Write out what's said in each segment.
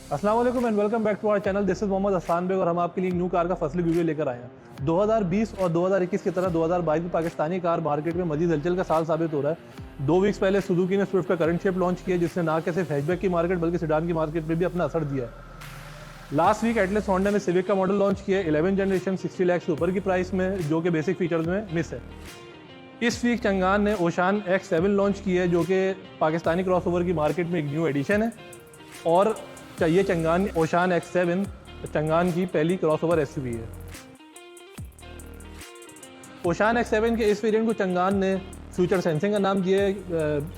अस्सलाम वालेकुम and welcome back to our channel. This is Mohammad Hasan Baig और हम आपके लिए न्यू कार का फर्स्ट वीडियो लेकर आए हैं। 2020 और 2021 की तरह 2022 में पाकिस्तानी कार मार्केट में मजीद हलचल का साल साबित हो रहा है। 2 वीक्स पहले सुजुकी ने स्विफ्ट का करंट शेप लॉन्च किया, जिसने ना कि सिर्फ हैचबैक की मार्केट बल्कि सेडान की मार्केट में भी अपना असर दिया है। लास्ट वीक एटलस होंडा ने सिविक का मॉडल लॉन्च किया 11 जनरेशन 60 लाख से ऊपर की प्राइस में, जो कि बेसिक फीचर्स में मिस है। इस वीक चंगान ने ओशान X7 लॉन्च की है, जो कि पाकिस्तानी क्रॉसओवर की मार्केट में एक न्यू एडिशन है। और ये चंगान ओशान X7 चंगान की पहली क्रॉसओवर एसयूवी है। ओशान X7 के इस वेरिएंट को चंगान ने फ्यूचर सेंसिंग का नाम दिया है।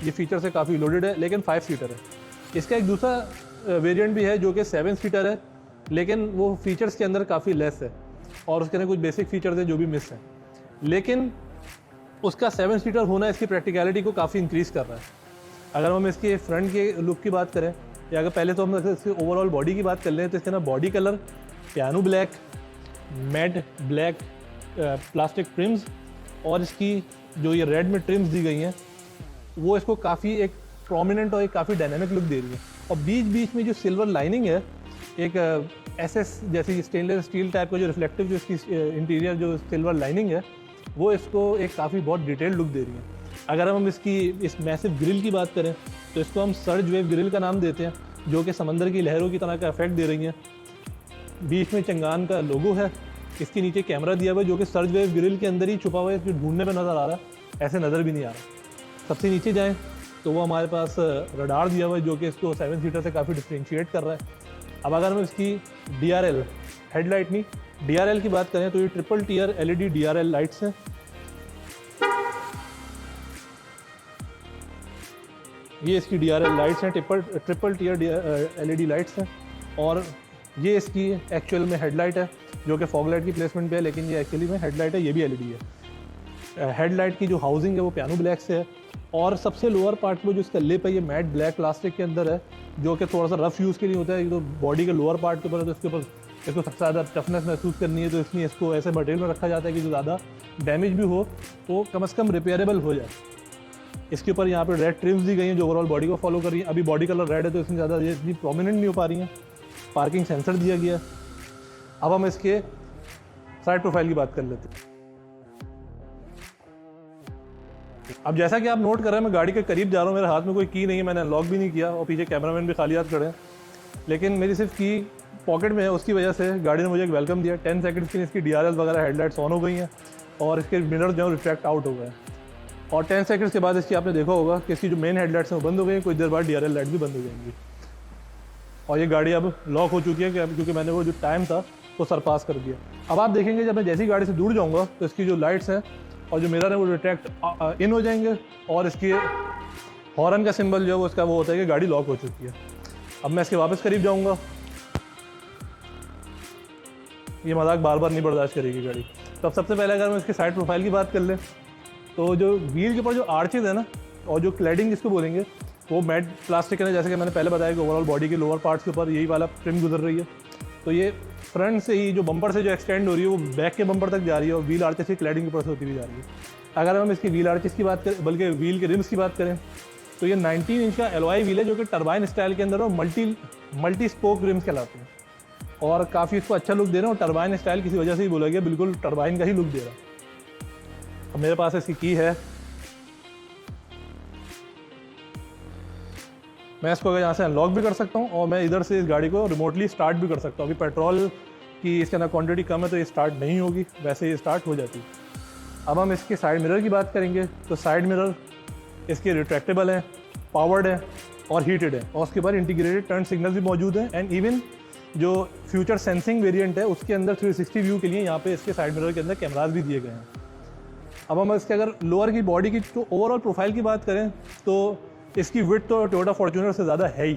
ये फीचर से काफ़ी लोडेड है, लेकिन 5 सीटर है। इसका एक दूसरा वेरिएंट भी है जो कि 7 सीटर है, लेकिन वो फीचर्स के अंदर काफ़ी लेस है और उसके अंदर कुछ बेसिक फीचर्स हैं जो भी मिस हैं। लेकिन उसका 7 सीटर होना इसकी प्रैक्टिकलिटी को काफ़ी इंक्रीज़ कर रहा है। अगर हम इसके फ्रंट के लुक की बात करें, या अगर पहले तो हम इसकी ओवरऑल बॉडी की बात कर लें, तो इसके अंदर body colour piano black, matte black plastic TRIMS और इसकी जो ये रेड में ट्रिम्स दी गई हैं वो इसको काफ़ी एक प्रोमिनेंट और एक काफ़ी डायनामिक लुक दे रही है। और बीच बीच में जो सिल्वर लाइनिंग है, एक एसएस जैसी स्टेनलेस स्टील टाइप का जो रिफ्लेक्टिव जो इसकी इंटीरियर जो सिल्वर लाइनिंग है, वो इसको एक काफ़ी बहुत डिटेल्ड लुक दे रही है। अगर हम इसकी इस मैसिव ग्रिल की बात करें तो इसको हम सर्ज वेव ग्रिल का नाम देते हैं, जो कि समंदर की लहरों की तरह का इफेक्ट दे रही हैं। बीच में चंगान का लोगो है, इसके नीचे कैमरा दिया हुआ है जो कि सर्ज वेव ग्रिल के अंदर ही छुपा हुआ है, इसको ढूंढने में नज़र आ रहा है, ऐसे नज़र भी नहीं आ रहा। सबसे नीचे जाएँ तो वो हमारे पास रडार दिया हुआ है जो कि इसको 7 सीटर से काफ़ी डिफ्रेंशिएट कर रहा है। अब अगर हम इसकी DRL हेडलाइट नहीं DRL की बात करें तो ये triple tier LED DRL lights हैं। ये इसकी DRL लाइट्स हैं, ट्रिपल टीयर LED लाइट्स हैं। और ये इसकी एक्चुअल में हेडलाइट है जो कि फॉग लाइट की प्लेसमेंट पे है, लेकिन ये एक्चुअली में हेडलाइट है, ये भी LED है। हेडलाइट की जो हाउसिंग है वो पियानो ब्लैक से है और सबसे लोअर पार्ट में जो इसका लिप है ये मैट ब्लैक प्लास्टिक के अंदर है, जो कि थोड़ा सा रफ यूज़ के लिए होता है। तो बॉडी के लोअर पार्ट के ऊपर है तो इसके ऊपर इसको सबसे ज़्यादा टफनेस महसूस करनी है, तो इसलिए इसको ऐसे मटेरियल में रखा जाता है कि जो ज़्यादा डैमेज भी हो तो कम से कम रिपेयरेबल हो जाए। इसके ऊपर यहाँ पे रेड ट्रिम्स दी गई हैं जो ओवरऑल बॉडी को फॉलो कर रही है। अभी बॉडी कलर रेड है तो इसमें ज़्यादा ये इतनी प्रोमिनेंट नहीं हो पा रही हैं। पार्किंग सेंसर दिया गया है। अब हम इसके साइड प्रोफाइल की बात कर लेते हैं। अब जैसा कि आप नोट कर रहे हैं, मैं गाड़ी के करीब जा रहा हूँ, मेरे हाथ में कोई की नहीं है, मैंने अनलॉक भी नहीं किया और पीछे कैमरामैन भी खाली हाथ खड़े हैं, लेकिन मेरी सिर्फ की पॉकेट में है। उसकी वजह से गाड़ी ने मुझे एक वेलकम दिया। 10 सेकंड्स के लिए इसकी DRL वगैरह हेडलाइट्स ऑन हो गई हैं और इसके मिरर जो रिफ्लेक्ट आउट हो गए हैं। और 10 सेकंड्स के बाद इसकी आपने देखा होगा कि इसकी जो मेन हेडलाइट्स हैं वो बंद हो गई, कुछ देर बाद DRL लाइट भी बंद हो जाएंगी। और ये गाड़ी अब लॉक हो चुकी है क्योंकि मैंने वो जो टाइम था वो सरपास कर दिया। अब आप देखेंगे जब मैं जैसी गाड़ी से दूर जाऊँगा तो इसकी जो लाइट्स हैं और जो मिरर है वो रिट्रैक्ट इन हो जाएंगे और इसकी हॉर्न का सिंबल जो है वो इसका वो होता है कि गाड़ी लॉक हो चुकी है। अब मैं इसके वापस करीब जाऊँगा, ये मजाक बार बार नहीं बर्दाश्त करेगी गाड़ी। तो अब सबसे पहले अगर मैं इसके साइड प्रोफाइल की बात कर लें तो जो व्हील के ऊपर जो आर्चेज है ना और जो क्लैडिंग जिसको बोलेंगे वो मैट प्लास्टिक है, जैसे कि मैंने पहले बताया कि ओवरऑल बॉडी के लोअर पार्ट्स के ऊपर यही वाला ट्रिम गुजर रही है। तो ये फ्रंट से ही जो बम्पर से जो एक्सटेंड हो रही है वो बैक के बम्पर तक जा रही है और व्हील आर्चेस की क्लैडिंग के ऊपर से होती हुई जा रही है। अगर हम इसकी व्हील आर्चेस की बात करें, बल्कि व्हील के रिम्स की बात करें, तो ये 19 इंच का एलॉय व्हील है जो कि टर्बाइन स्टाइल के अंदर और मल्टी स्पोक रिम्स कहलाते हैं और काफ़ी इसको अच्छा लुक दे रहे हैं। और टर्बाइन स्टाइल किसी वजह से ही बोला गया, बिल्कुल टर्बाइन का ही लुक दे रहा है। अब मेरे पास इसकी की है, मैं इसको अगर यहाँ से अनलॉक भी कर सकता हूँ और मैं इधर से इस गाड़ी को रिमोटली स्टार्ट भी कर सकता हूँ। अभी पेट्रोल की इसके अंदर क्वांटिटी कम है तो ये स्टार्ट नहीं होगी, वैसे ये स्टार्ट हो जाती है। अब हम इसके साइड मिरर की बात करेंगे तो साइड मिरर इसके रिट्रैक्टेबल हैं, पावर्ड है और हीटेड है और उसके ऊपर इंटीग्रेटेड टर्न सिग्नल भी मौजूद हैं। एंड इवन जो फ्यूचर सेंसिंग वेरिएंट है उसके अंदर 360 व्यू के लिए यहाँ पे इसके साइड मिरर के अंदर कैमराज भी दिए गए हैं। अब हम इसके अगर लोअर की बॉडी की तो ओवरऑल प्रोफाइल की बात करें तो इसकी विड्थ तो टोयोटा फॉर्च्यूनर से ज़्यादा है ही,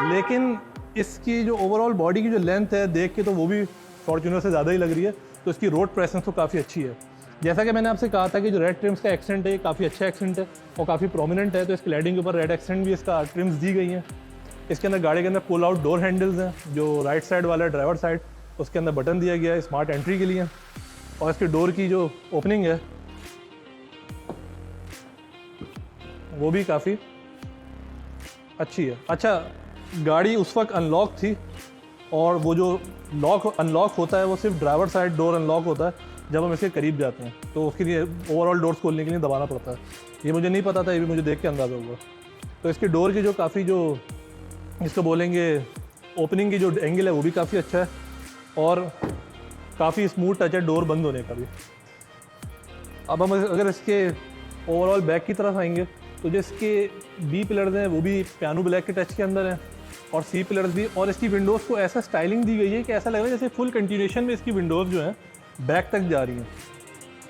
लेकिन इसकी जो ओवरऑल बॉडी की जो लेंथ है देख के तो वो भी फॉर्च्यूनर से ज़्यादा ही लग रही है। तो इसकी रोड प्रेजेंस तो काफ़ी अच्छी है। जैसा कि मैंने आपसे कहा था कि जो रेड ट्रिम्स का एक्सेंट है ये काफ़ी अच्छा एक्सेंट है और काफ़ी प्रोमिनेंट है, तो इसके लाइटिंग के ऊपर रेड एक्सेंट भी इसका ट्रिम्स दी गई हैं। इसके अंदर गाड़ी के अंदर पुल आउट डोर हैंडल्स हैं, जो राइट साइड वाला है ड्राइवर साइड उसके अंदर बटन दिया गया है स्मार्ट एंट्री के लिए। और इसके डोर की जो ओपनिंग है वो भी काफ़ी अच्छी है। अच्छा, गाड़ी उस वक्त अनलॉक थी और वो जो अनलॉक होता है वो सिर्फ ड्राइवर साइड डोर अनलॉक होता है जब हम इसके करीब जाते हैं, तो उसके लिए ओवरऑल डोर्स खोलने के लिए दबाना पड़ता है। ये मुझे नहीं पता था, ये भी मुझे देख के अंदाज़ा हुआ। तो इसके डोर की जो काफ़ी जो इसको बोलेंगे ओपनिंग की जो एंगल है वो भी काफ़ी अच्छा है और काफ़ी स्मूथ टच है डोर बंद होने का भी। अब हम अगर इसके ओवरऑल बैक की तरफ आएंगे तो जो इसके बी पिलर्स हैं वो भी पियानो ब्लैक के टच के अंदर हैं और सी पिलर्स भी, और इसकी विंडोज़ को ऐसा स्टाइलिंग दी गई है कि ऐसा लग रहा है जैसे फुल कंटिन्यूशन में इसकी विंडोज़ जो हैं बैक तक जा रही हैं।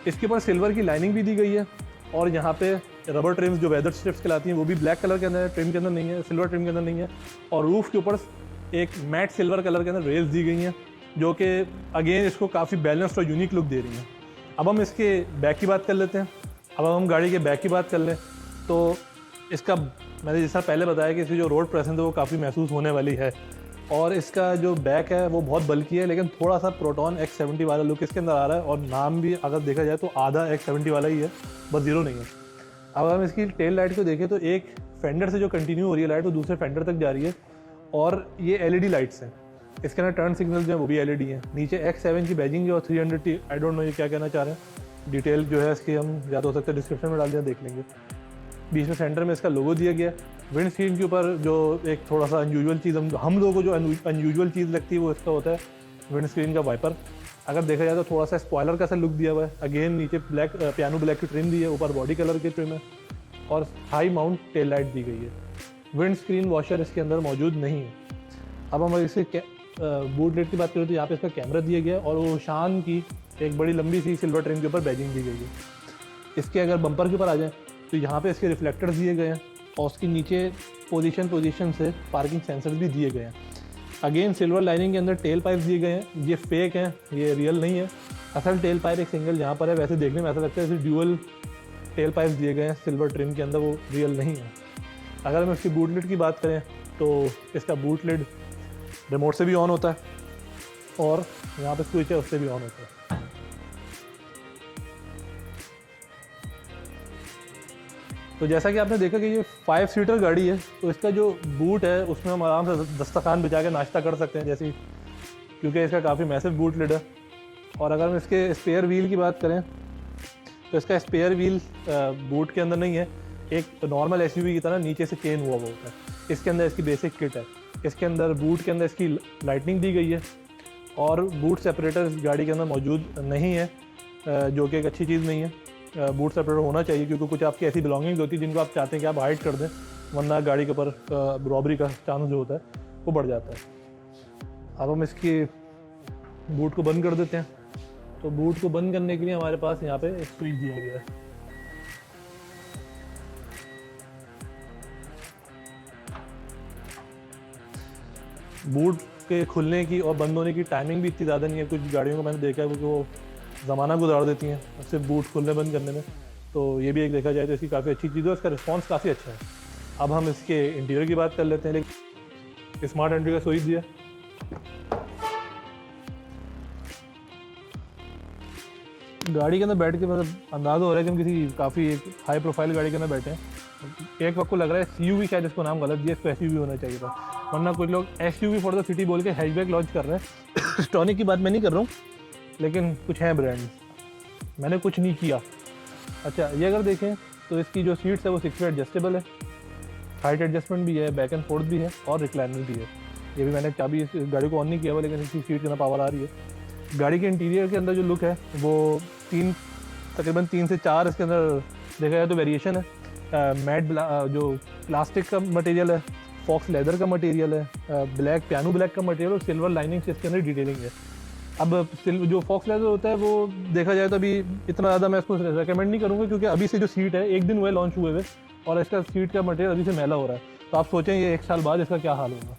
इसके ऊपर सिल्वर की लाइनिंग भी दी गई है और यहाँ पे रबर ट्रिम्स जो वेदर स्ट्रिप्स कहलाती हैं वो भी ब्लैक कलर के अंदर है, ट्रिम के अंदर नहीं है, सिल्वर ट्रिम के अंदर नहीं है। और रूफ़ के ऊपर एक मैट सिल्वर कलर के अंदर रेल्स दी गई हैं जो कि अगेन इसको काफ़ी बैलेंस्ड और यूनिक लुक दे रही हैं। अब हम इसके बैक की बात कर लेते हैं। अब हम गाड़ी के बैक की बात कर लें तो इसका मैंने जैसा पहले बताया कि इसकी जो रोड प्रेजेंस है वो काफ़ी महसूस होने वाली है और इसका जो बैक है वो बहुत बल्कि है, लेकिन थोड़ा सा प्रोटॉन X70 वाला लुक इसके अंदर आ रहा है और नाम भी अगर देखा जाए तो आधा X70 वाला ही है, बस ज़ीरो नहीं है। अब हम इसकी टेल लाइट को देखें तो एक फेंडर से जो कंटिन्यू हो रही है लाइट वो दूसरे फेंडर तक जा रही है और ये LED लाइट्स हैं। इसके अंदर टर्न सिग्नल जो है वो भी LED हैं। नीचे X7 की बैजिंग जो 300T, आई डोंट नो ये क्या कहना चाह रहे हैं, डिटेल जो है इसकी हम या तो हो सकता है डिस्क्रिप्शन में डाल दिया, देख लेंगे। बीच में सेंटर में इसका लोगो दिया गया। विंड स्क्रीन के ऊपर जो एक थोड़ा सा अनयूजुअल चीज़ हम लोगों को जो अनयूजुअल चीज़ लगती है वो इसका होता है विंड स्क्रीन का वाइपर। अगर देखा जाए तो थोड़ा सा स्पॉयलर का सा लुक दिया हुआ है। अगेन नीचे ब्लैक पियानो ब्लैक की ट्रिम दी है, ऊपर बॉडी कलर की ट्रिम है और हाई माउंट टेल लाइट दी गई है। विंड स्क्रीन वॉशर इसके अंदर मौजूद नहीं है। अब हम इसके बूट लेट की बात करें तो यहाँ पे इसका कैमरा दिया गया और वो शान की एक बड़ी लंबी सी सिल्वर ट्रिम के ऊपर बैजिंग दी गई है। इसके अगर बम्पर के ऊपर आ जाए तो यहाँ पे इसके रिफ्लेक्टर्स दिए गए हैं और उसके नीचे पोजीशन से पार्किंग सेंसर्स भी दिए गए हैं। अगेन सिल्वर लाइनिंग के अंदर टेल पाइप दिए गए हैं, ये फेक हैं, ये रियल नहीं है। असल टेल पाइप एक सिंगल यहाँ पर है, वैसे देखने में ऐसा लगता है जैसे ड्यूअल टेल पाइप दिए गए हैं सिल्वर ट्रिम के अंदर, वो रियल नहीं है। अगर हम इसकी बूट लिड की बात करें तो इसका बूट लिड रिमोट से भी ऑन होता है और यहाँ पे स्विच है उससे भी ऑन होता है। तो जैसा कि आपने देखा कि ये 5 सीटर गाड़ी है तो इसका जो बूट है उसमें हम आराम से दस्तरखान बिछा के नाश्ता कर सकते हैं जैसी, क्योंकि इसका काफ़ी मैसिव बूट लिड है। और अगर हम इसके स्पेयर व्हील की बात करें तो इसका स्पेयर व्हील बूट के अंदर नहीं है, एक नॉर्मल SUV की तरह नीचे से चेन हुआ होता है। इसके अंदर इसकी बेसिक किट है। इसके अंदर बूट के अंदर इसकी लाइटनिंग दी गई है और बूट सेपरेटर इस गाड़ी के अंदर मौजूद नहीं है, जो कि एक अच्छी चीज़ नहीं है। बूट सेपरेटर होना चाहिए क्योंकि कुछ आपकी ऐसी बिलोंगिंग होती है जिनको आप चाहते हैं कि आप हाइड कर दें, वरना गाड़ी के ऊपर रॉबरी का चांस जो होता है वो बढ़ जाता है। अब हम इसकी बूट को बंद कर देते हैं। तो बूट को बंद करने के लिए हमारे पास यहाँ पे एक स्विच दिया गया है। बूट के खुलने की और बंद होने की टाइमिंग भी इतनी ज़्यादा नहीं है। कुछ गाड़ियों को मैंने देखा है क्योंकि वो ज़माना गुजार देती हैं सिर्फ बूट खुलने बंद करने में, तो ये भी एक देखा जाए तो इसकी काफ़ी अच्छी चीज़ है, इसका रिस्पांस काफ़ी अच्छा है। अब हम इसके इंटीरियर की बात कर लेते हैं। लेकिन स्मार्ट एंट्री का स्विच दिया, गाड़ी के अंदर बैठ के मतलब अंदाज़ा हो रहा है कि हम किसी काफ़ी एक हाई प्रोफाइल गाड़ी के अंदर बैठे हैं। एक वक्त को लग रहा है SUV, शायद इसको नाम गलत दिया, इसको SUV होना चाहिए था, वरना कुछ लोग SUV फॉर द सिटी बोल के हैचबैक लॉन्च कर रहे हैं। स्टॉनिक की बात मैं नहीं कर रहा हूँ, लेकिन कुछ हैं ब्रांड, मैंने कुछ नहीं किया। अच्छा, ये अगर देखें तो इसकी जो सीट्स है वो 6 वे एडजस्टेबल है, हाइट एडजस्टमेंट भी है, बैक एंड फोर्थ भी है और रिक्लाइनर भी है। ये भी मैंने चाबी इस गाड़ी को ऑन नहीं किया हुआ, लेकिन इसकी सीट के अंदर पावर आ रही है। गाड़ी के इंटीरियर के अंदर जो लुक है वो तकरीबन 3 से 4 इसके अंदर देखा जाए तो वेरिएशन है। मैट जो प्लास्टिक का मटेरियल है, फॉक्स लेदर का मटेरियल है, ब्लैक पियानो ब्लैक का मटेरियल और सिल्वर लाइनिंग से इसके अंदर डिटेलिंग है। अब जो फॉक्स लेदर होता है वो देखा जाए तो अभी इतना ज़्यादा मैं इसको रेकमेंड नहीं करूँगा, क्योंकि अभी से जो सीट है एक दिन हुए लॉन्च हुए हुए और इसका सीट का मटेरियल अभी से मैला हो रहा है। तो आप सोचें ये 1 साल बाद इसका क्या हाल होगा।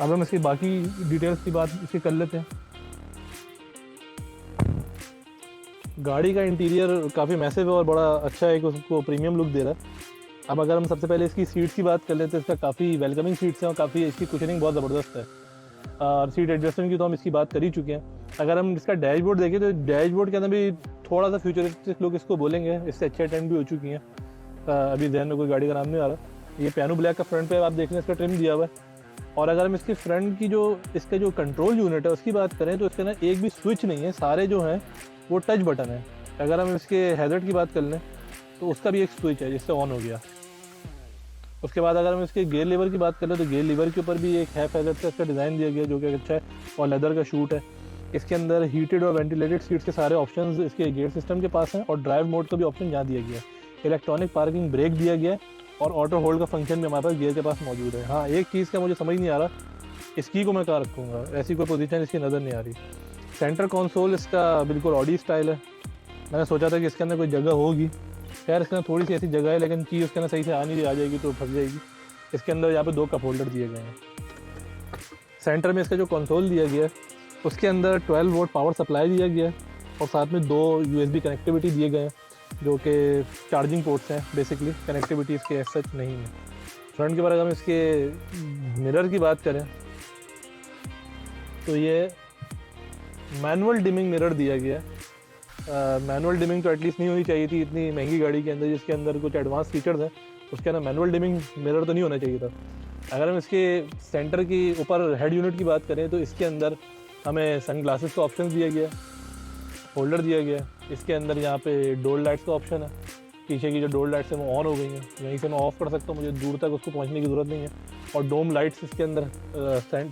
अब हम इसकी बाकी डिटेल्स की बात इसकी कर लेते हैं। गाड़ी का इंटीरियर काफ़ी मैसिव है और बड़ा अच्छा है, उसको प्रीमियम लुक दे रहा है। अब अगर हम सबसे पहले इसकी सीट्स की बात कर लेते हैं, इसका काफ़ी वेलकमिंग सीट्स हैं और काफ़ी इसकी कुशनिंग बहुत ज़बरदस्त है। और सीट एडजस्टमेंट की तो हम इसकी बात कर ही चुके हैं। अगर हम इसका डैशबोर्ड देखें तो डैशबोर्ड के अंदर भी थोड़ा सा फ्यूचरिस्टिक लुक इसको बोलेंगे, इससे अच्छे अटेंड भी हो चुकी हैं। अभी जहन में कोई गाड़ी का नाम नहीं आ रहा। ये पियानो ब्लैक का फ्रंट पे आप देख लें इसका ट्रिम दिया हुआ है और अगर हम इसकी फ्रंट की जो इसका जो कंट्रोल यूनिट है उसकी बात करें तो इसके अंदर एक भी स्विच नहीं है, सारे जो हैं वो टच बटन है। अगर हम इसके हैज़र्ड की बात कर लें तो उसका भी एक स्विच है जिससे ऑन हो गया। उसके बाद अगर हम इसके गियर लीवर की बात कर लें तो गियर लीवर के ऊपर भी एक है हैज़र्ड का इसका डिज़ाइन दिया गया जो कि अच्छा है, और लेदर का शूट है। इसके अंदर हीटेड और वेंटिलेटेड सीट्स के सारे ऑप्शंस इसके गियर सिस्टम के पास हैं, और ड्राइव मोड का भी ऑप्शन यहाँ दिया गया है। इलेक्ट्रॉनिक पार्किंग ब्रेक दिया गया है, और ऑटो होल्ड का फंक्शन भी हमारे पास गियर के पास मौजूद है। हाँ, एक चीज़ का मुझे समझ नहीं आ रहा, इस की को मैं कहाँ रखूँगा, ऐसी कोई पोजीशन इसकी नज़र नहीं आ रही। सेंटर कंसोल इसका बिल्कुल ऑडी स्टाइल है। मैंने सोचा था कि इसके अंदर कोई जगह होगी, खैर इसके अंदर थोड़ी सी ऐसी जगह है, लेकिन की उसके अंदर सही से आ नहीं रही, आ जाएगी तो फंस जाएगी। इसके अंदर यहाँ पे 2 कप होल्डर दिए गए हैं। सेंटर में इसका जो कंसोल दिया गया है उसके अंदर 12 वोल्ट पावर सप्लाई दिया गया है, और साथ में 2 USB कनेक्टिविटी दिए गए हैं जो कि चार्जिंग पोर्ट्स हैं। बेसिकली कनेक्टिविटी इसके एज सच नहीं है। फ्रंट के बाद अगर हम इसके मिरर की बात करें तो ये मैनुअल डिमिंग मिरर दिया गया है। मैनुअल डिमिंग तो एटलीस्ट नहीं होनी चाहिए थी इतनी महंगी गाड़ी के अंदर जिसके अंदर कुछ एडवांस फीचर्स हैं, उसके अंदर मैनुअल डिमिंग मिरर तो नहीं होना चाहिए था। अगर हम इसके सेंटर की ऊपर हेड यूनिट की बात करें तो इसके अंदर हमें सन ग्लासेस का ऑप्शन दिया गया, होल्डर दिया गया। इसके अंदर यहाँ पे डोर लाइट्स का ऑप्शन है, पीछे की जो डोर लाइट्स हैं वो ऑन हो गई हैं, यहीं से मैं ऑफ़ कर सकता हूँ, मुझे दूर तक उसको पहुँचने की ज़रूरत नहीं है। और डोम लाइट्स इसके अंदर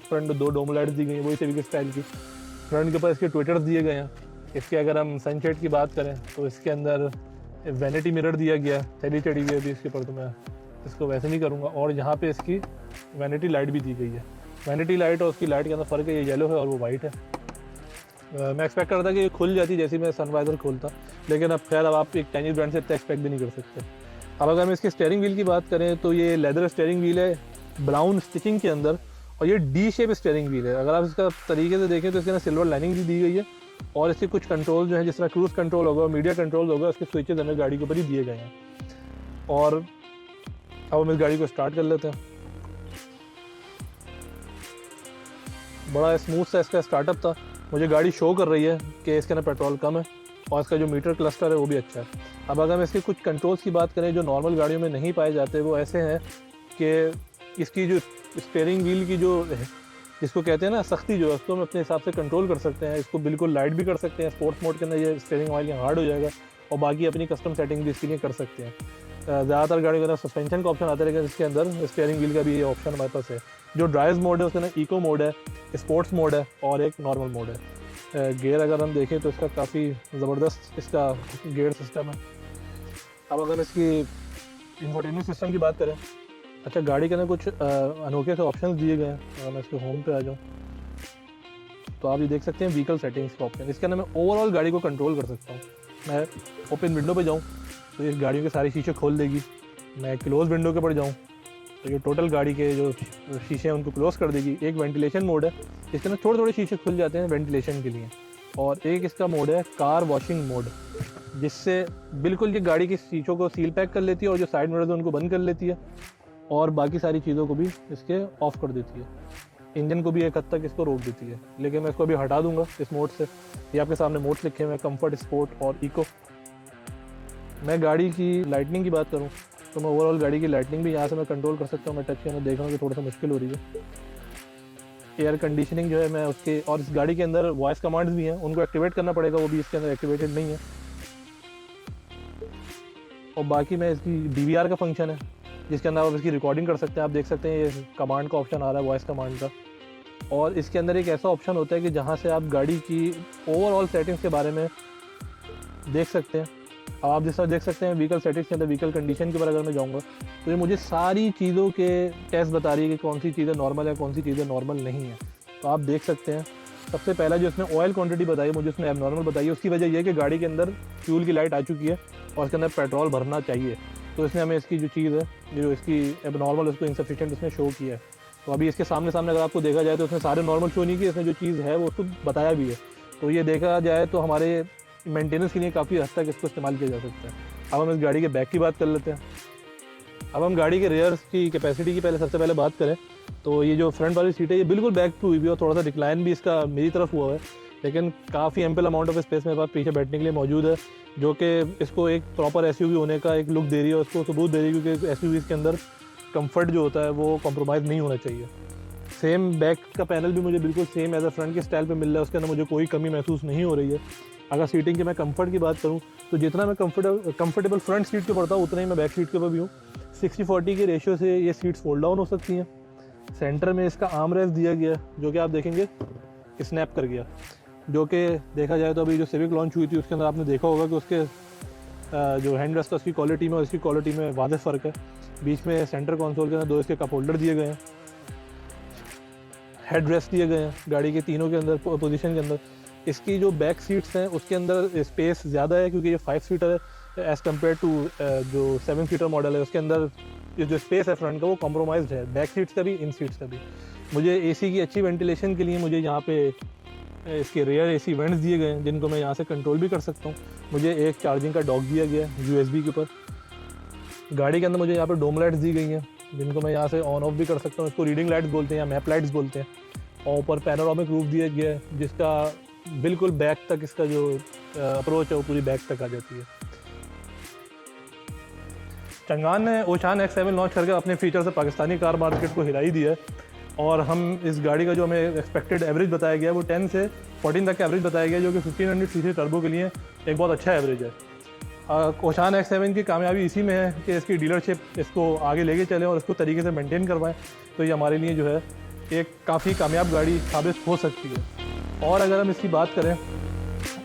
फ्रंट 2 डोम लाइट्स दी गई हैं, वही सिविक स्टाइल की। फ्रंट के ऊपर इसके ट्विटर्स दिए गए हैं। इसके अगर हम सनशेड की बात करें तो इसके अंदर वैनिटी मिरर दिया गया, थैली चढ़ी हुई है अभी इसके ऊपर, तो मैं इसको वैसे नहीं करूँगा। और यहाँ पे इसकी वैनिटी लाइट भी दी गई है। वैनिटी लाइट और उसकी लाइट के अंदर फ़र्क है, ये येलो है और वो वाइट है। मैं एक्सपेक्ट करता कि ये खुल जाती जैसे मैं सनवाइज़र खोलता, लेकिन अब खैर अब आप एक चाइनीज़ ब्रांड से इतना एक्सपेक्ट भी नहीं कर सकते। अब अगर हम इसके स्टीयरिंग व्हील की बात करें तो ये लेदर स्टीयरिंग व्हील है ब्राउन स्टिचिंग के अंदर, और ये डी शेप स्टीयरिंग व्हील है। अगर आप इसका तरीके से देखें तो इसके अंदर सिल्वर लाइनिंग भी दी गई है, और इसके कुछ कंट्रोल जो है जिस तरह क्रूज़ कंट्रोल होगा, मीडिया कंट्रोल होगा, उसके स्विचेज हमें गाड़ी के ऊपर ही दिए गए हैं। और अब हम इस गाड़ी को स्टार्ट कर लेते हैं। बड़ा स्मूथ सा इसका स्टार्टअप था। मुझे गाड़ी शो कर रही है कि इसके अंदर पेट्रोल कम है, और इसका जो मीटर क्लस्टर है वो भी अच्छा है। अब अगर हम इसके कुछ कंट्रोल्स की बात करें जो नॉर्मल गाड़ियों में नहीं पाए जाते, वो ऐसे हैं कि इसकी जो स्टीयरिंग व्हील की जो जिसको कहते हैं ना सख्ती, जो है उसको हम अपने हिसाब से कंट्रोल कर सकते हैं। इसको बिल्कुल लाइट भी कर सकते हैं, स्पोर्ट्स मोड के अंदर ये स्टीयरिंग ऑयल हार्ड हो जाएगा, और बाकी अपनी कस्टम सेटिंग भी इसके लिए कर सकते हैं। ज़्यादातर गाड़ियों के अंदर सस्पेंशन का ऑप्शन आता है, लेकिन इसके अंदर स्टीयरिंग व्हील का भी ये ऑप्शन हमारे पास है। जो ड्राइव मोड है उसके अंदर इको मोड है, स्पोर्ट्स मोड है, और एक नॉर्मल मोड है। गियर अगर हम देखें तो इसका काफ़ी ज़बरदस्त इसका गियर सिस्टम है। अब अगर इसकी इंफोटेनमेंट सिस्टम की बात करें, अच्छा गाड़ी के अंदर कुछ अनोखे से ऑप्शंस दिए गए हैं। अगर मैं इसके होम पे आ जाऊँ तो आप ये देख सकते हैं व्हीकल सेटिंग्स का ऑप्शन। इसके अंदर मैं ओवरऑल गाड़ी को कंट्रोल कर सकता हूँ। मैं ओपन विंडो पे जाऊँ तो ये गाड़ियों के सारे शीशे खोल देगी। मैं क्लोज विंडो के ऊपर जाऊँ तो ये टोटल गाड़ी के जो शीशे हैं उनको क्लोज कर देगी। एक वेंटिलेशन मोड है, इसके अंदर थोड़े थोड़े शीशे खुल जाते हैं वेंटिलेशन के लिए। और एक इसका मोड है कार वॉशिंग मोड, जिससे बिल्कुल ये गाड़ी के शीशों को सील पैक कर लेती है, और जो साइड मिरर्स हैं उनको बंद कर लेती है, और बाकी सारी चीज़ों को भी इसके ऑफ कर देती है। इंजन को भी एक हद तक इसको रोक देती है, लेकिन मैं इसको अभी हटा दूंगा इस मोड से। ये आपके सामने मोड्स लिखे हुए हैं, कंफर्ट, स्पोर्ट और इको। मैं गाड़ी की लाइटनिंग की बात करूं तो मैं ओवरऑल गाड़ी की लाइटनिंग भी यहाँ से मैं कंट्रोल कर सकता हूँ। मैं टच करना देख रहा हूँ कि थोड़ा सा मुश्किल हो रही है। एयर कंडीशनिंग जो है मैं उसके, और इस गाड़ी के अंदर वॉइस कमांड्स भी हैं, उनको एक्टिवेट करना पड़ेगा, वो भी इसके अंदर एक्टिवेटेड नहीं है। और बाकी मैं इसकी DVR का फंक्शन है जिसके अंदर आप इसकी रिकॉर्डिंग कर सकते हैं। आप देख सकते हैं ये कमांड का ऑप्शन आ रहा है, वॉइस कमांड का। और इसके अंदर एक ऐसा ऑप्शन होता है कि जहाँ से आप गाड़ी की ओवरऑल सेटिंग्स के बारे में देख सकते हैं। अब आप जिस तरह देख सकते हैं व्हीकल सेटिंग्स के अंदर व्हीकल कंडीशन के ऊपर अगर मैं जाऊँगा तो ये मुझे सारी चीज़ों के टेस्ट बता रही है कि कौन सी चीज़ें नॉर्मल है, कौन सी चीज़ें नॉर्मल नहीं है। तो आप देख सकते हैं सबसे पहला जो इसमें ऑयल क्वांटिटी बताई, मुझे उसमें एबनॉर्मल बताई है। उसकी वजह यह है कि गाड़ी के अंदर फ्यूल की लाइट आ चुकी है और इसके अंदर पेट्रोल भरना चाहिए, तो इसने हमें इसकी जो चीज़ है, जो इसकी एबनॉर्मल, उसको इंसफिशिएंट इसने शो किया है। तो अभी इसके सामने सामने अगर आपको देखा जाए तो इसमें सारे नॉर्मल शो नहीं किए, इसने जो चीज़ है वो उसको बताया भी है। तो ये देखा जाए तो हमारे मेंटेनेंस के लिए काफ़ी हद तक इसको इस्तेमाल किया जा सकता है। अब हम इस गाड़ी के बैक की बात कर लेते हैं। अब हम गाड़ी के रेयर की कैपेसिटी की सबसे पहले बात करें तो ये जो फ्रंट वाली सीट है ये बिल्कुल बैक टू हुई भी, और थोड़ा सा डिक्लाइन भी इसका मेरी तरफ हुआ है, लेकिन काफ़ी एम्पल अमाउंट ऑफ स्पेस मेरे पास पीछे बैठने के लिए मौजूद है, जो कि इसको एक प्रॉपर SUV होने का एक लुक दे रही है, उसको सबूत दे रही है, क्योंकि SUVs के अंदर कंफर्ट जो होता है वो कॉम्प्रोमाइज़ नहीं होना चाहिए। सेम बैक का पैनल भी मुझे बिल्कुल सेम एज अ फ्रंट के स्टाइल पे मिल रहा है, उसके अंदर मुझे कोई कमी महसूस नहीं हो रही है। अगर सीटिंग की मैं कंफर्ट की बात करूँ तो जितना मैं कंफर्टेबल फ्रंट सीट पे पड़ता हूँ उतना ही मैं बैक सीट के ऊपर भी हूँ। 60-40 के रेशियो से ये सीट्स फोल्ड डाउन हो सकती हैं। सेंटर में इसका आर्म रेस्ट दिया गया जो कि आप देखेंगे स्नैप कर गया, जो कि देखा जाए तो अभी जो सिविक लॉन्च हुई थी उसके अंदर आपने देखा होगा कि उसके जो हैंड रेस्ट है उसकी क्वालिटी में और इसकी क्वालिटी में वाज़ेह फ़र्क है। बीच में सेंटर कंसोल के अंदर 2 इसके कप होल्डर दिए गए हैं, हेड रेस्ट दिए गए हैं गाड़ी के तीनों के अंदर पोजीशन के अंदर। इसकी जो बैक सीट्स हैं उसके अंदर स्पेस ज़्यादा है क्योंकि ये 5 सीटर है एज़ कम्पेयर टू जो 7 सीटर मॉडल है। उसके अंदर ये जो स्पेस है फ्रंट का वो कॉम्प्रोमाइज़ है, बैक सीट्स का भी इन सीट्स का भी। मुझे एसी की अच्छी वेंटिलेशन के लिए मुझे यहाँ पे इसके रेयर एसी वेंट्स दिए गए हैं जिनको मैं यहाँ से कंट्रोल भी कर सकता हूँ। मुझे एक चार्जिंग का डॉक दिया गया है USB के ऊपर। गाड़ी के अंदर मुझे यहाँ पे डोम लाइट्स दी गई हैं जिनको मैं यहाँ से ऑन ऑफ भी कर सकता हूँ। इसको रीडिंग लाइट्स बोलते हैं या मैप लाइट्स बोलते हैं। और ऊपर पैनोरामिक रूफ दिया गया है जिसका बिल्कुल बैक तक इसका जो अप्रोच है वो पूरी बैक तक आ जाती है। चंगान ने ओशान X7 लॉन्च करके अपने फीचर से पाकिस्तानी कार मार्केट को हिला ही दिया है और हम इस गाड़ी का जो हमें एक्सपेक्टेड एवरेज बताया गया है वो 10 से 14 तक का एवरेज बताया गया है, जो कि 1500 सीसी टर्बो के लिए एक बहुत अच्छा एवरेज है। ओशान X7 की कामयाबी इसी में है कि इसकी डीलरशिप इसको आगे लेके चले और इसको तरीके से मेंटेन करवाएं, तो ये हमारे लिए जो है एक काफ़ी कामयाब गाड़ी साबित हो सकती है। और अगर हम इसकी बात करें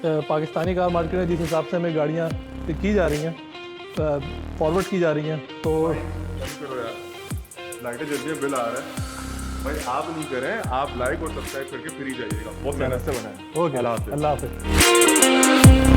पाकिस्तानी कार मार्केट में जिस हिसाब से हमें गाड़ियाँ की जा रही हैं, फॉरवर्ड की जा रही हैं, तो लाइटें जल्दी है, बिल आ रहा है भाई, आप नहीं करें, आप लाइक और सब्सक्राइब करके फ्री जाइएगा। बहुत मेहनत से बना है। ओके, अल्लाह हाफ़िज़।